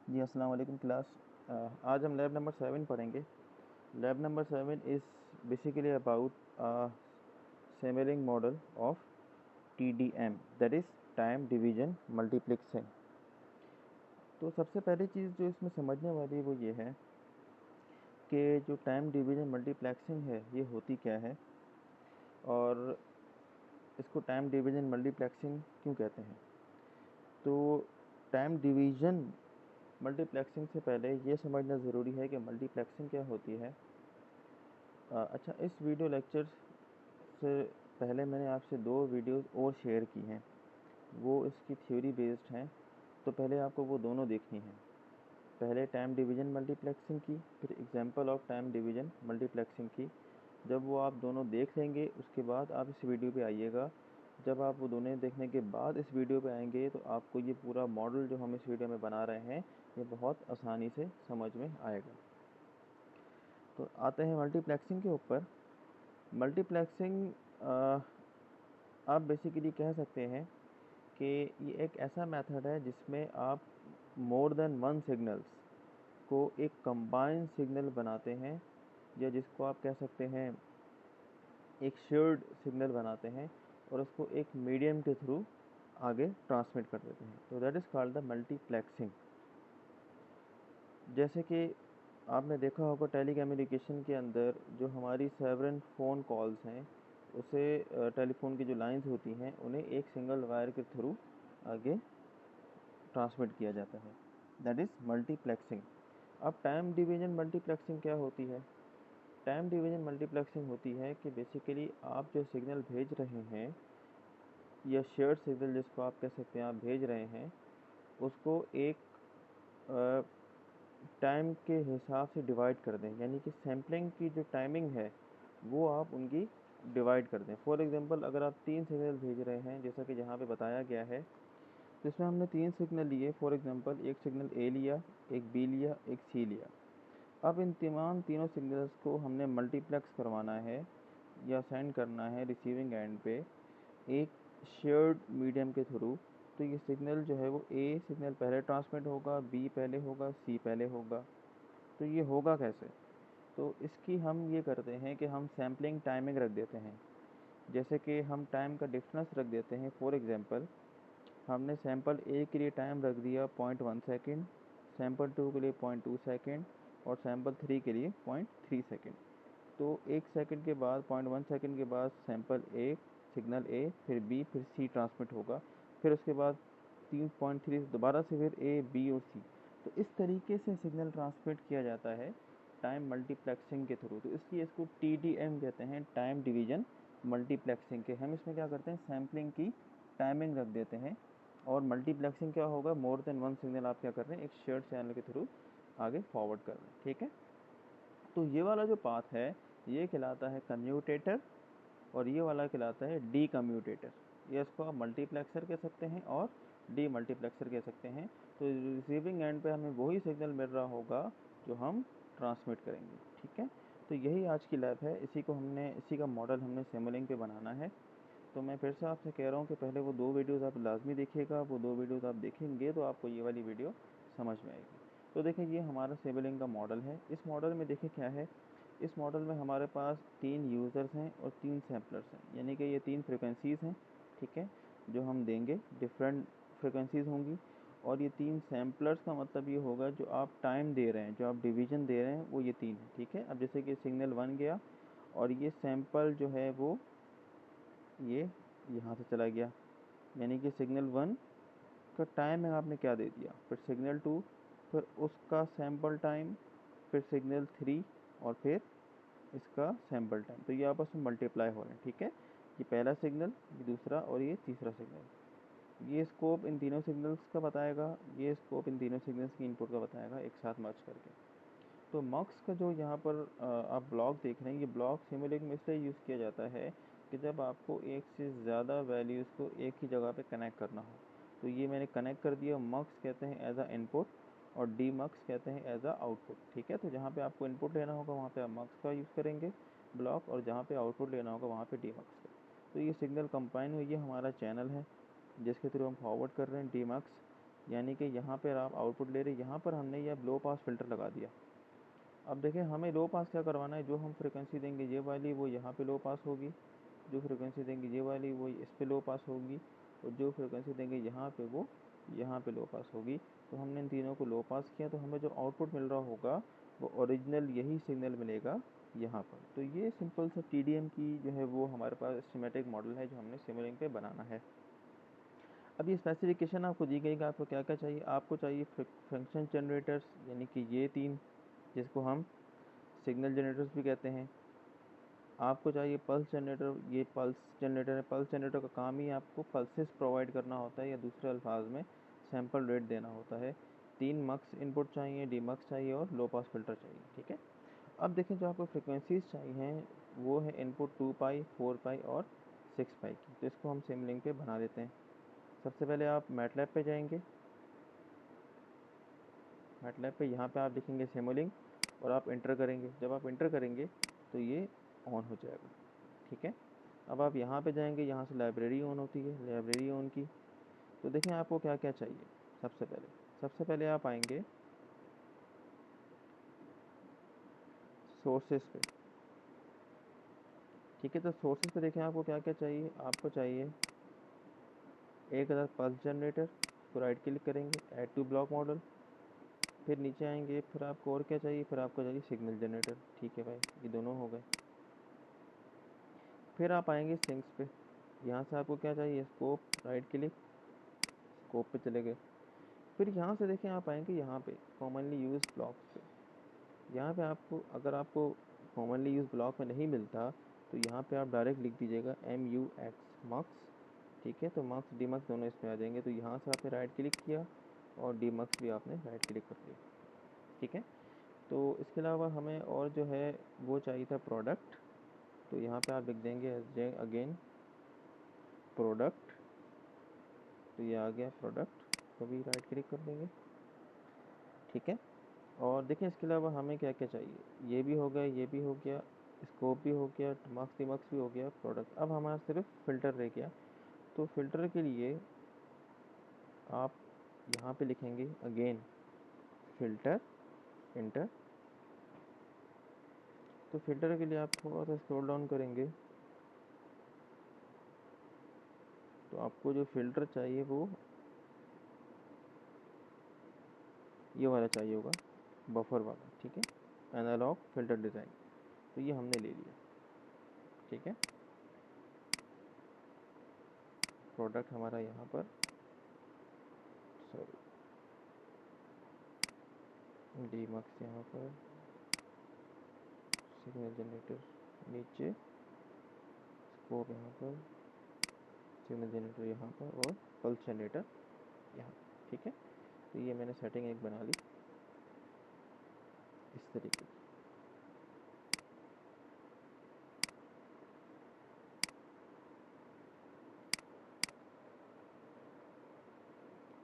जी अस्सलाम वालेकुम क्लास। आज हम लैब नंबर 7 पढ़ेंगे। Lab number 7 is basically about simulating model of TDM, that is time division multiplexing. तो सबसे पहली चीज़ जो इसमें समझने वाली वो ये है कि जो टाइम डिवीजन मल्टीप्लेक्सिंग है ये होती क्या है और इसको टाइम डिवीजन मल्टीप्लेक्सिंग क्यों कहते हैं। तो टाइम डिवीजन मल्टीप्लेक्सिंग से पहले ये समझना ज़रूरी है कि मल्टीप्लेक्सिंग क्या होती है। अच्छा, इस वीडियो लेक्चर से पहले मैंने आपसे 2 वीडियोस और शेयर की हैं, वो इसकी थ्योरी बेस्ड हैं, तो पहले आपको वो दोनों देखनी हैं। पहले टाइम डिवीजन मल्टीप्लेक्सिंग की, फिर example of time division multiplexing की। जब वो आप दोनों देख लेंगे उसके बाद आप इस वीडियो पे आइएगा। जब आप वो दोनों देखने के बाद इस वीडियो पे आएंगे तो आपको ये पूरा मॉडल जो हम इस वीडियो में बना रहे हैं ये बहुत आसानी से समझ में आएगा। तो आते हैं मल्टीप्लेक्सिंग के ऊपर। मल्टीप्लेक्सिंग आप बेसिकली कह सकते हैं कि ये एक ऐसा मेथड है जिसमें आप मोर देन वन सिग्नल्स को एक कंबाइंड सिग्नल बनाते हैं, या जिसको आप कह सकते हैं एक शेयर्ड सिग्नल बनाते हैं और उसको एक मीडियम के थ्रू आगे ट्रांसमिट कर देते हैं। तो that is called the multiplexing. जैसे कि आपने देखा होगा टेली कम्युनिकेशन के अंदर जो हमारी सेवरन फ़ोन कॉल्स हैं उसे टेलीफोन की जो लाइंस होती हैं उन्हें एक सिंगल वायर के थ्रू आगे ट्रांसमिट किया जाता है, दैट इज़ मल्टीप्लेक्सिंग। अब टाइम डिवीजन मल्टीप्लेक्सिंग क्या होती है। टाइम डिवीजन मल्टीप्लेक्सिंग होती है कि बेसिकली आप जो सिग्नल भेज रहे हैं या शेयर्ड सिग्नल जिसको आप कह सकते हैं आप भेज रहे हैं उसको एक टाइम के हिसाब से डिवाइड कर दें, यानी कि सैम्पलिंग की जो टाइमिंग है वो आप उनकी डिवाइड कर दें। फॉर एग्जांपल अगर आप 3 सिग्नल भेज रहे हैं जैसा कि जहाँ पे बताया गया है, तो इसमें हमने 3 सिग्नल लिए। फॉर एग्जांपल एक सिग्नल ए लिया, एक बी लिया, एक सी लिया। अब इन तमाम तीनों सिग्नल्स को हमने मल्टीप्लेक्स करवाना है या सेंड करना है रिसीविंग एंड पे एक शेयर्ड मीडियम के थ्रू। तो ये सिग्नल जो है वो ए सिग्नल पहले ट्रांसमिट होगा, बी पहले होगा, सी पहले होगा। तो ये होगा कैसे। तो इसकी हम ये करते हैं कि हम सैम्पलिंग टाइमिंग रख देते हैं। जैसे कि हम टाइम का डिफरेंस रख देते हैं। फॉर एग्जांपल हमने सैंपल ए के लिए टाइम रख दिया 0.1 सेकेंड, सैंपल 2 के लिए 0.2 सेकेंड और सैंपल 3 के लिए 0.3 सेकेंड। तो 1 सेकंड के बाद 0.1 सेकंड के बाद सैंपल ए सिग्नल ए फिर बी फिर सी ट्रांसमिट होगा, फिर उसके बाद 3.3 दोबारा से फिर ए बी और सी। तो इस तरीके से सिग्नल ट्रांसमिट किया जाता है टाइम मल्टीप्लेक्सिंग के थ्रू। तो इसलिए इसको TDM कहते हैं, टाइम डिवीजन मल्टीप्लेक्सिंग के। हम इसमें क्या करते हैं सैम्पलिंग की टाइमिंग रख देते हैं और मल्टीप्लेक्सिंग क्या होगा मोर देन वन सिग्नल आप क्या कर रहे हैं एक शेयर्ड चैनल के थ्रू आगे फॉरवर्ड कर रहे हैं। ठीक है, तो ये वाला जो पाथ है ये कहलाता है कम्यूटेटर और ये वाला कहलाता है डी कम्यूटेटर। ये इसको आप मल्टीप्लेक्सर कह सकते हैं और डी मल्टीप्लेक्सर कह सकते हैं। तो रिसीविंग एंड पे हमें वही सिग्नल मिल रहा होगा जो हम ट्रांसमिट करेंगे। ठीक है, तो यही आज की लैब है, इसी का मॉडल हमने सिमुलिंक पे बनाना है। तो मैं फिर से आपसे कह रहा हूँ कि पहले वो 2 वीडियोज़ आप लाजमी देखिएगा। वो 2 वीडियोज़ आप देखेंगे तो आपको ये वाली वीडियो समझ में आएगी। तो देखिए ये हमारा सिमुलिंक का मॉडल है। इस मॉडल में देखिए क्या है, इस मॉडल में हमारे पास 3 यूज़र्स हैं और 3 सैम्पलर्स हैं, यानी कि ये 3 फ्रिक्वेंसीज़ हैं। ठीक है, जो हम देंगे डिफरेंट फ्रिक्वेंसीज़ होंगी। और ये 3 सैम्पलर्स का मतलब ये होगा जो आप टाइम दे रहे हैं, जो आप डिवीज़न दे रहे हैं वो ये 3 है। ठीक है, अब जैसे कि सिग्नल 1 गया और ये सैंपल जो है वो ये यहाँ से चला गया, यानी कि सिग्नल 1 का टाइम है आपने क्या दे दिया, फिर सिग्नल 2, फिर उसका सैंपल टाइम, फिर सिग्नल 3 और फिर इसका सैंपल टाइम। तो ये आपस में मल्टीप्लाई हो रहे हैं। ठीक है, ये पहला सिग्नल, ये दूसरा और ये तीसरा सिग्नल। ये स्कोप इन तीनों सिग्नल्स का बताएगा, ये स्कोप इन तीनों सिग्नल्स की इनपुट का बताएगा एक साथ मर्ज करके। तो मक्स का जो यहाँ पर आप ब्लॉक देख रहे हैं, ये ब्लॉक सिमुलिंक में इसलिए यूज़ किया जाता है कि जब आपको एक से ज़्यादा वैल्यूज़ को एक ही जगह पे कनेक्ट करना हो। तो ये मैंने कनेक्ट कर दिया, मक्स कहते हैं एज अ इनपुट और डी मक्स कहते हैं एज अ आउटपुट। ठीक है, तो जहाँ पे आपको इनपुट लेना होगा वहाँ पे आप मक्स का यूज़ करेंगे ब्लॉक, और जहाँ पे आउटपुट लेना होगा वहाँ पे डी मक्स का। तो ये सिग्नल कंबाइन हुई, ये हमारा चैनल है जिसके थ्रू हम फॉरवर्ड कर रहे हैं डी मक्स। यानी कि यहाँ पर आप आउटपुट ले रहे, यहाँ पर हमने यह लो पास फ़िल्टर लगा दिया। अब देखें हमें लो पास क्या करवाना है, जो हम फ्रिक्वेंसी देंगे ये वाली वो यहाँ पे लो पास होगी, जो फ्रिक्वेंसी देंगे ये वाली वो इस पे लो पास होगी, और जो फ्रिक्वेंसी देंगे यहाँ पे वो यहाँ पे लो पास होगी। तो हमने इन तीनों को लो पास किया, तो हमें जो आउटपुट मिल रहा होगा वो ओरिजिनल यही सिग्नल मिलेगा यहाँ पर। तो ये सिंपल सा TDM की जो है वो हमारे पास सिमेट्रिक मॉडल है जो हमने सिमुलिंक पे बनाना है। अब ये स्पेसिफिकेशन आपको दी गई कि आपको क्या क्या चाहिए। आपको चाहिए फंक्शन जनरेटर्स, यानी कि ये 3 जिसको हम सिग्नल जनरेटर्स भी कहते हैं। आपको चाहिए पल्स जनरेटर, ये पल्स जनरेटर है। पल्स जनरेटर का काम ही आपको पल्सेस प्रोवाइड करना होता है, या दूसरे अल्फाज में सैंपल रेट देना होता है। 3 मक्स इनपुट चाहिए, डीमक्स चाहिए और लो पास फिल्टर चाहिए, ठीक है। अब देखें जो आपको फ्रिक्वेंसीज चाहिए हैं वो है इनपुट 2 पाई, 4 पाई और 6 पाई की। तो इसको हम सिमुलिंक पे बना देते हैं। सबसे पहले आप मैटलैब पे जाएंगे। मैटलैब पे यहाँ पे आप लिखेंगे सिमुलिंक और आप इंटर करेंगे। जब आप इंटर करेंगे तो ये ऑन हो जाएगा, ठीक है। अब आप यहाँ पे जाएंगे, यहाँ से लाइब्रेरी ऑन होती है, लाइब्रेरी ऑन की। तो देखें आपको क्या क्या चाहिए। सबसे पहले आप आएंगे सोर्सेस पे, ठीक है। तो सोर्सेस पे देखें आपको क्या क्या चाहिए। आपको चाहिए एक अदर पल्स जनरेटर, तो राइट क्लिक करेंगे, ऐड टू ब्लॉक मॉडल। फिर नीचे आएंगे, फिर आपको और क्या चाहिए, फिर आपको चाहिए सिग्नल जनरेटर, ठीक है भाई, ये दोनों हो गए। फिर आप आएंगे सिंक्स पे, यहाँ से आपको क्या चाहिए, स्कोप, राइट क्लिक, स्कोप पे चले गए। फिर यहाँ से देखें आप आएंगे यहाँ पे कॉमनली यूज ब्लॉक्स पे। यहाँ पे आपको, अगर आपको कॉमनली यूज ब्लॉक में नहीं मिलता तो यहाँ पे आप डायरेक्ट लिख दीजिएगा MUX मक्स, ठीक है। तो मक्स डीमक्स दोनों इसमें आ जाएंगे। तो यहाँ से आपने राइट क्लिक किया और डीमक्स भी आपने राइट क्लिक कर दिया, ठीक है। तो इसके अलावा हमें और जो है वो चाहिए था प्रोडक्ट। तो यहाँ पे आप लिख देंगे अगेन प्रोडक्ट, तो ये आ गया प्रोडक्ट, तो भी राइट क्लिक कर देंगे, ठीक है। और देखिए इसके अलावा हमें क्या क्या चाहिए, ये भी हो गया, ये भी हो गया, स्कोप भी हो गया, मक्स डीमक्स भी हो गया, प्रोडक्ट। अब हमारा सिर्फ फ़िल्टर रह गया। तो फ़िल्टर के लिए आप यहाँ पे लिखेंगे अगेन फ़िल्टर, इंटर। तो फ़िल्टर के लिए आप थोड़ा सा स्क्रॉल डाउन करेंगे तो आपको जो फ़िल्टर चाहिए वो ये वाला चाहिए होगा, बफर वाला, ठीक है, एनालॉग फ़िल्टर डिज़ाइन। तो ये हमने ले लिया, ठीक है। प्रोडक्ट हमारा यहाँ पर, सॉरी, डीमक्स यहाँ पर, सिग्नल जनरेटर नीचे, स्कोप यहाँ पर, सिग्नल जनरेटर यहाँ पर और पल्स जनरेटर यहाँ, ठीक है। तो ये मैंने सेटिंग एक बना ली इस तरीके की।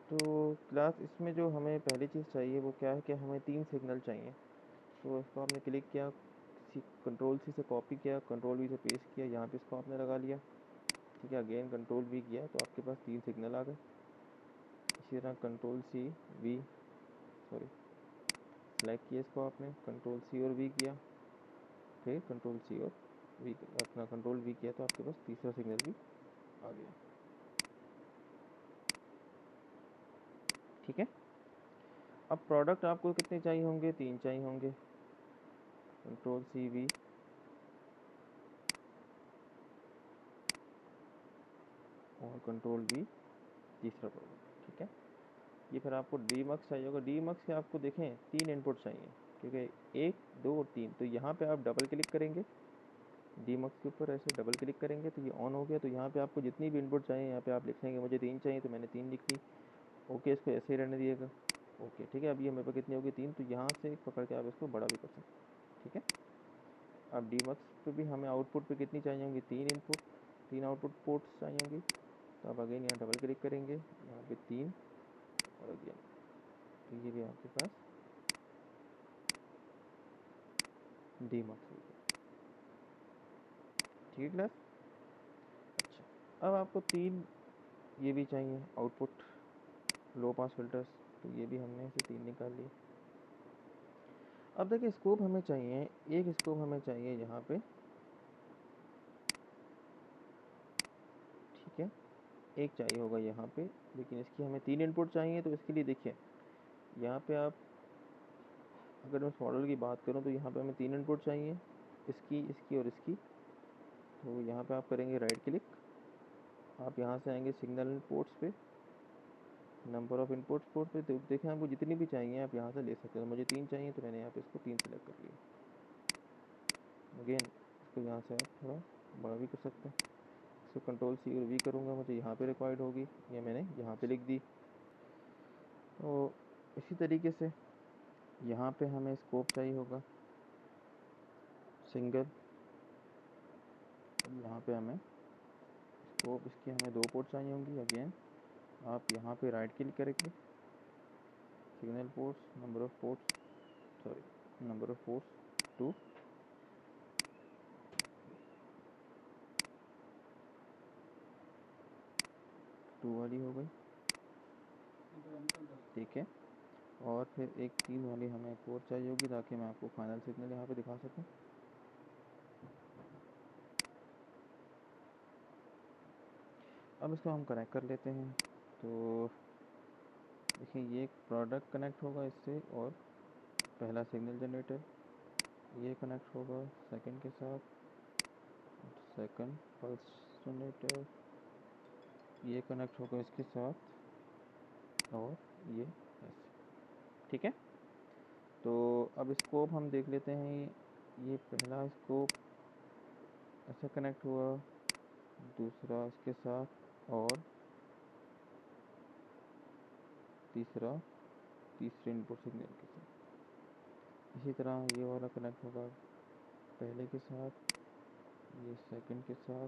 तो क्लास इसमें जो हमें पहली चीज़ चाहिए वो क्या है कि हमें 3 सिग्नल चाहिए। तो इसको आपने क्लिक किया, कंट्रोल C से कॉपी किया, कंट्रोल V से पेस्ट किया, यहाँ पे इसको आपने लगा लिया, ठीक है। अगेन कंट्रोल V किया तो आपके पास 3 सिग्नल आ गए। इसी तरह control C V, sorry, select किया इसको आपने, कंट्रोल C और V किया, फिर कंट्रोल C और V, अपना कंट्रोल V किया तो आपके पास तीसरा सिग्नल भी आ गया, ठीक है। अब प्रोडक्ट आपको कितने चाहिए होंगे, 3 चाहिए होंगे। कंट्रोल C V और कंट्रोल V तीसरा प्रोडक्ट, ठीक है। ये फिर आपको डीमक्स चाहिए होगा। डीमक्स के आपको देखें 3 इनपुट चाहिए, क्योंकि 1, 2 और 3। तो यहाँ पे आप डबल क्लिक करेंगे, डीमक्स के ऊपर ऐसे डबल क्लिक करेंगे तो ये ऑन हो गया। तो यहाँ पे आपको जितनी भी इनपुट चाहिए यहाँ पे आप लिख लेंगे, मुझे 3 चाहिए तो मैंने 3 लिख ली, ओके। इसको ऐसे ही रहने दिएगा, ओके, ठीक है। अब ये मेरे पास कितनी होगी, 3। तो यहाँ से पकड़ के आप इसको बड़ा भी कर सकते हैं, ठीक है। अब डीमक्स पे भी हमें आउटपुट पे कितनी चाहिए होंगी, 3 इनपुट, 3 आउटपुट पोर्ट्स चाहिए होंगी। तो आप अगेन यहाँ डबल क्लिक करेंगे, यहाँ पे 3 और अगेन, तो ये भी आपके पास डीमक्स हो गया, ठीक है क्लास। अच्छा, अब आपको 3 ये भी चाहिए आउटपुट, लो पास फिल्टर्स, तो ये भी हमने से 3 निकाल लिए। अब देखिए स्कोप हमें चाहिए, एक स्कोप हमें चाहिए यहाँ पे, ठीक है, एक चाहिए होगा यहाँ पे, लेकिन इसकी हमें 3 इनपुट चाहिए। तो इसके लिए देखिए यहाँ पे आप, अगर मैं इस मॉडल की बात करूँ तो यहाँ पे हमें 3 इनपुट चाहिए, इसकी, इसकी और इसकी। तो यहाँ पे आप करेंगे राइट क्लिक, आप यहाँ से आएंगे सिग्नल इनपुट्स पे, नंबर ऑफ इनपुट्स पोर्ट पे, तो देखें आपको जितनी भी चाहिए आप यहाँ से ले सकते हैं। मुझे 3 चाहिए तो मैंने यहाँ पे इसको 3 सेलेक्ट कर लिया। अगेन इसको यहाँ से आप थोड़ा बड़ा भी कर सकते हैं, इसको कंट्रोल सी और वी करूँगा, मुझे यहाँ पे रिक्वायर्ड होगी, ये मैंने यहाँ पे लिख दी। तो इसी तरीके से यहाँ पे हमें स्कोप चाहिए होगा सिंगल, यहाँ पे हमें स्कोप, इसकी हमें 2 पोर्ट चाहिए होंगी। अगेन आप यहाँ पे राइट क्लिक करेंगे, signal ports, number of ports, sorry number of ports 2, वाली हो गई, ठीक है। और फिर एक 3 वाली हमें एक और चाहिए होगी, ताकि मैं आपको फाइनल सिग्नल यहाँ पे दिखा सकूँ। अब इसको हम कनेक्ट कर लेते हैं। तो देखिए ये एक प्रोडक्ट कनेक्ट होगा इससे, और पहला सिग्नल जनरेटर ये कनेक्ट होगा सेकंड के साथ, सेकंड पल्स जनरेटर ये कनेक्ट होगा इसके साथ, और ये ऐसे, ठीक है। तो अब स्कोप हम देख लेते हैं, ये पहला स्कोप ऐसे कनेक्ट हुआ, दूसरा इसके साथ, और तीसरा तीसरे इनपुट सिग्नल के साथ। इसी तरह ये वाला कनेक्ट होगा पहले के साथ, ये सेकंड के साथ,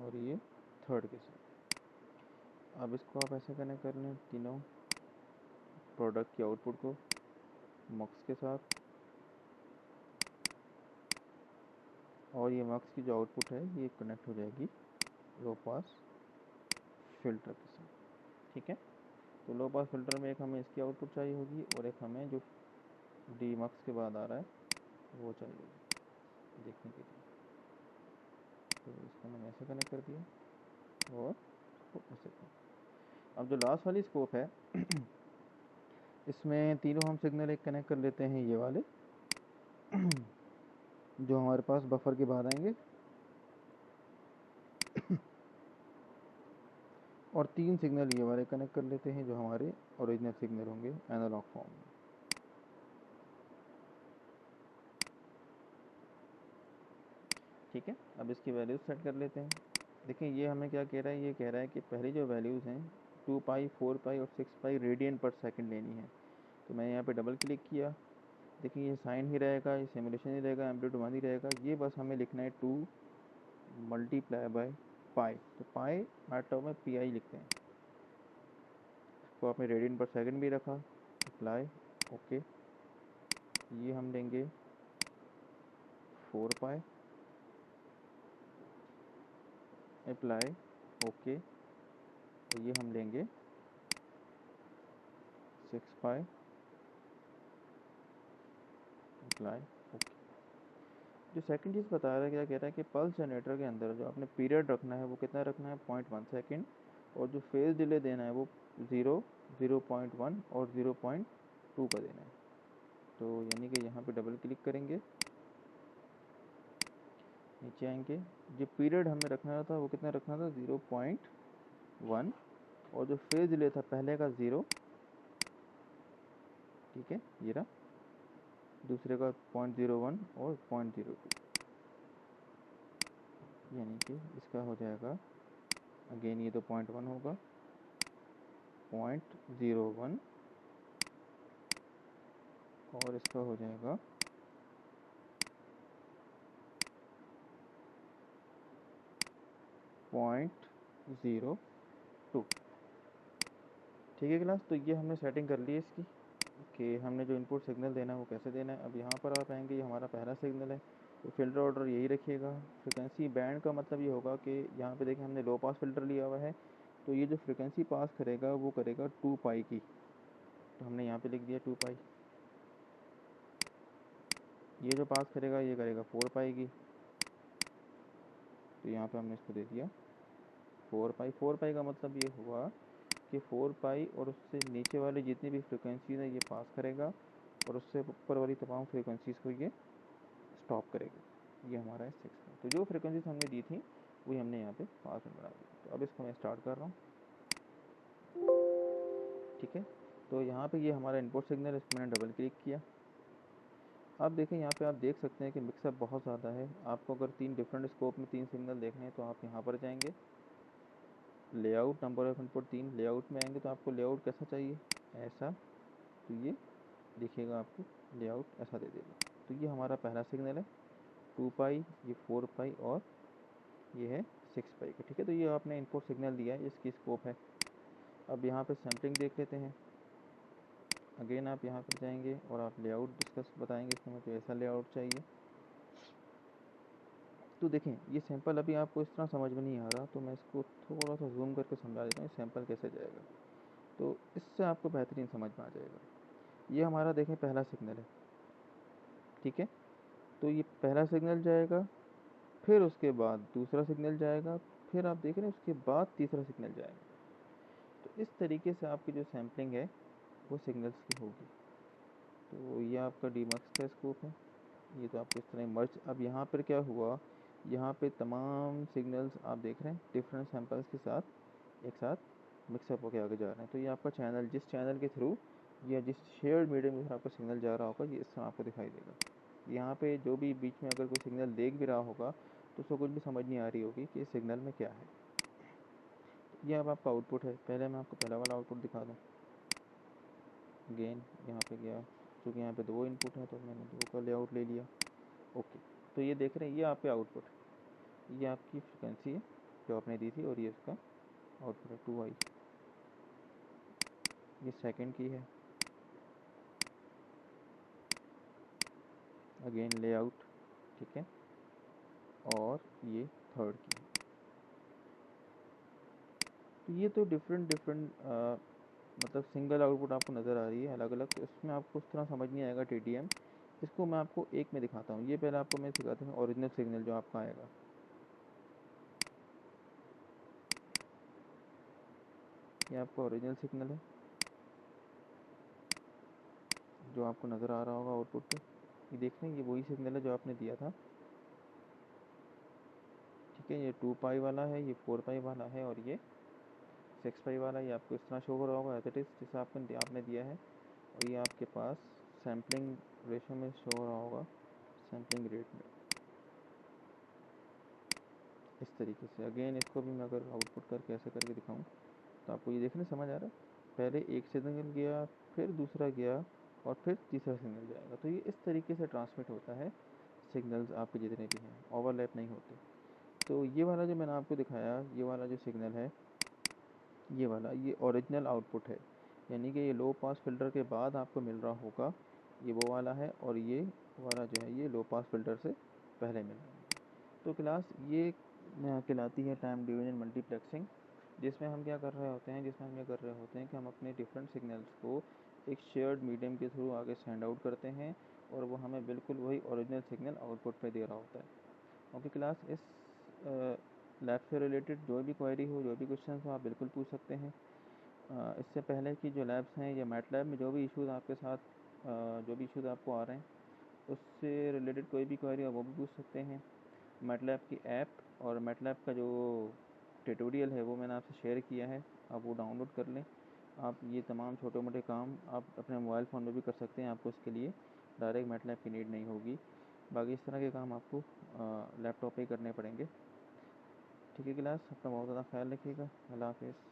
और ये थर्ड के साथ। अब इसको आप ऐसे कनेक्ट कर लें तीनों प्रोडक्ट के आउटपुट को मक्स के साथ, और ये मक्स की जो आउटपुट है ये कनेक्ट हो जाएगी लो पास फिल्टर के साथ, ठीक है। तो लो पास फिल्टर में एक हमें इसकी आउटपुट चाहिए होगी, और एक हमें जो डी मक्स के बाद आ रहा है वो चाहिए होगी देखने के लिए। तो इसको मैंने ऐसे कनेक्ट कर दिया, और इसको ऐसे कनेक्ट। अब जो लास्ट वाली स्कोप है इसमें तीनों हम सिग्नल एक कनेक्ट कर लेते हैं, ये वाले जो हमारे पास बफर के बाद आएंगे, और 3 सिग्नल ये वाले कनेक्ट कर लेते हैं जो हमारे ओरिजिनल सिग्नल होंगे एनालॉग फॉर्म में, ठीक है। अब इसकी वैल्यूज सेट कर लेते हैं। देखिए ये हमें क्या कह रहा है, ये कह रहा है कि पहली जो वैल्यूज़ हैं 2 पाई, 4 पाई और 6 पाई रेडियन पर सेकंड लेनी है। तो मैंने यहाँ पे डबल क्लिक किया, देखिए ये साइन ही रहेगा, ये सिमुलेशन ही रहेगा, एम्पलीट्यूड 1 ही रहेगा। ये बस हमें लिखना है 2 मल्टीप्लाई बाय पाई, तो पाई मैटर में पी आई लिखते हैं। इसको आपने रेडियन पर सेकंड भी रखा, अप्लाई, ओके। ये हम लेंगे 4 पाई, अप्लाई, ओके। और ये हम लेंगे 6 पाई, अप्लाई, ओके। जो सेकंड चीज़ बता रहा है, क्या कह रहा है कि पल्स जनरेटर के अंदर जो आपने पीरियड रखना है वो कितना रखना है, 0.1 सेकेंड, और जो फेज़ डिले देना है वो 0, 0.1 और 0.2 का देना है। तो यानी कि यहाँ पे डबल क्लिक करेंगे, नीचे आएंगे, जो पीरियड हमें रखना था वो कितना रखना था, 0.1, और जो फेज़ डिले था पहले का 0, ठीक है, ये रहा, दूसरे का 0.01 और 0.02, यानी कि इसका हो जाएगा, अगेन ये तो 0.1 होगा, 0.01, और इसका हो जाएगा 0.02, ठीक है क्लास। तो ये हमने सेटिंग कर ली है इसकी, कि हमने जो इनपुट सिग्नल देना है वो कैसे देना है। अब यहाँ पर आप आएंगे, ये हमारा पहला सिग्नल है, तो फ़िल्टर ऑर्डर यही रखिएगा। फ्रीक्वेंसी बैंड का मतलब ये होगा कि यहाँ पे देखें हमने लो पास फ़िल्टर लिया हुआ है, तो ये जो फ्रीक्वेंसी पास करेगा वो करेगा 2 पाई की, तो हमने यहाँ पे लिख दिया 2 पाई। ये जो पास करेगा ये करेगा 4 पाई की, तो यहाँ पे हमने इसको दे दिया 4 पाई। 4 पाई का मतलब ये हुआ कि 4 पाई और उससे नीचे वाली जितनी भी फ्रीक्वेंसीज है ये पास करेगा, और उससे ऊपर वाली तमाम फ्रीक्वेंसीज़ को ये स्टॉप करेगा। ये हमारा है 6 पाई। तो जो फ्रीक्वेंसीज हमने दी थी वही हमने यहाँ पे पास में बढ़ा दी। तो अब इसको मैं स्टार्ट कर रहा हूँ, ठीक है। तो यहाँ पे ये हमारा इनपुट सिग्नल, इसको मैंने डबल क्लिक किया। अब देखें यहाँ पे आप देख सकते हैं कि मिक्सअप बहुत ज़्यादा है। आपको अगर 3 डिफरेंट स्कोप में 3 सिग्नल देखने हैं तो आप यहाँ पर जाएंगे, layout, number of input 3, layout में आएंगे तो आपको लेआउट कैसा चाहिए, ऐसा, तो ये दिखेगा आपको, लेआउट ऐसा दे देगा। तो ये हमारा पहला सिग्नल है 2 पाई, ये 4 पाई और ये है 6 पाई का, ठीक है। तो ये आपने इनपुट सिग्नल दिया है, इसकी स्कोप है। अब यहाँ पे सैम्पलिंग देख लेते हैं। अगेन आप यहाँ पर जाएंगे और आप लेआउट डिस्कस बताएंगे, इसमें मुझे ऐसा लेआउट चाहिए। तो देखें ये सैंपल अभी आपको इस तरह समझ में नहीं आ रहा, तो मैं इसको थोड़ा सा जूम करके समझा देता हूँ सैंपल कैसे जाएगा, तो इससे आपको बेहतरीन समझ में आ जाएगा। ये हमारा देखें पहला सिग्नल है, ठीक है। तो ये पहला सिग्नल जाएगा, फिर उसके बाद दूसरा सिग्नल जाएगा, फिर आप देख रहे हैं उसके बाद तीसरा सिग्नल जाएगा। तो इस तरीके से आपकी जो सैम्पलिंग है वो सिग्नल्स की होगी। तो ये आपका डीमक्स का स्कोप है। ये तो आपको इस तरह मर्ज। अब यहाँ पर क्या हुआ, यहाँ पे तमाम सिग्नल्स आप देख रहे हैं डिफरेंट सैंपल्स के साथ एक साथ मिक्सअप होकर आगे जा रहे हैं। तो ये आपका चैनल, जिस चैनल के थ्रू या जिस शेयर्ड मीडियम के थ्रू आपका सिग्नल जा रहा होगा, ये इस तरह आपको दिखाई देगा। यहाँ पे जो भी बीच में अगर कोई सिग्नल देख भी रहा होगा तो उसको कुछ भी समझ नहीं आ रही होगी कि इस सिग्नल में क्या है। ये अब आपका आउटपुट है। पहले मैं आपको पहला वाला आउटपुट दिखा दूँ। अगेन यहाँ पे गया, क्योंकि यहाँ पे 2 इनपुट है तो मैंने 2 का लेआउट ले लिया। ओके, तो ये देख रहे हैं, ये आपके आउटपुट, ये आपकी फ्रिक्वेंसी है जो आपने दी थी, और ये इसका आउटपुट है 2 आई। ये सेकंड की है, अगेन लेआउट, ठीक है, और ये थर्ड की है। तो ये तो डिफरेंट डिफरेंट मतलब सिंगल आउटपुट आपको नज़र आ रही है अलग अलग, तो इसमें आपको उस तरह समझ नहीं आएगा टीडीएम। इसको मैं आपको एक में दिखाता हूँ। ये पहले आपको मैं सिखाता हूँ ओरिजिनल सिग्नल जो आपका आएगा। ये आपका ओरिजिनल सिग्नल है जो आपको नज़र आ रहा होगा आउटपुट पे। ये देख रहे हैं, ये वही सिग्नल है जो आपने दिया था, ठीक है। ये 2 पाई वाला है, ये 4 पाई वाला है, और ये 6 पाई वाला। ये आपको इस तरह शो हो रहा होगा एज इट इज़ जैसा आपने दिया है। और ये आपके पास सैम्पलिंग रेशो में शो हो रहा होगा, सैम्पलिंग रेट में, इस तरीके से। अगेन इसको भी मैं अगर आउटपुट करके ऐसे करके दिखाऊं तो आपको ये देखने समझ आ रहा है, पहले एक सिग्नल गया, फिर दूसरा गया, और फिर तीसरा सिग्नल जाएगा। तो ये इस तरीके से ट्रांसमिट होता है, सिग्नल्स आपके जितने भी हैं ओवरलैप नहीं होते। तो ये वाला जो मैंने आपको दिखाया, ये वाला जो सिग्नल है, ये वाला, ये ओरिजिनल आउटपुट है, यानी कि ये लो पास फिल्टर के बाद आपको मिल रहा होगा, ये वो वाला है। और ये वाला जो है ये लो पास फिल्टर से पहले मिल रहा है। तो क्लास ये कहलाती है टाइम डिवीजन मल्टीप्लेक्सिंग, जिसमें हम क्या कर रहे होते हैं, जिसमें हम ये कर रहे होते हैं कि हम अपने डिफरेंट सिग्नल्स को एक शेयर्ड मीडियम के थ्रू आगे सेंड आउट करते हैं, और वो हमें बिल्कुल वही ओरिजिनल सिग्नल आउटपुट पे दे रहा होता है। ओके क्लास, इस लैब से रिलेटेड जो भी क्वेरी हो, जो भी क्वेश्चन हो, आप बिल्कुल पूछ सकते हैं। इससे पहले की जो लैब्स हैं या मैटलैब में जो भी इश्यूज़ आपके साथ जो भी इश्यूज़ आपको आ रहे हैं उससे रिलेटेड कोई भी क्वेरी हो वो भी पूछ सकते हैं। मैटलैब की ऐप और मैटलैब का जो ट्यूटोरियल है वो मैंने आपसे शेयर किया है, आप वो डाउनलोड कर लें। आप ये तमाम छोटे मोटे काम आप अपने मोबाइल फ़ोन में भी कर सकते हैं, आपको इसके लिए डायरेक्ट मैटलैब की नीड नहीं होगी। बाकी इस तरह के काम आपको लैपटॉप पे ही करने पड़ेंगे। ठीक है क्लास, अपना बहुत ज़्यादा ख्याल रखिएगा। अल्लाह हाफिज़।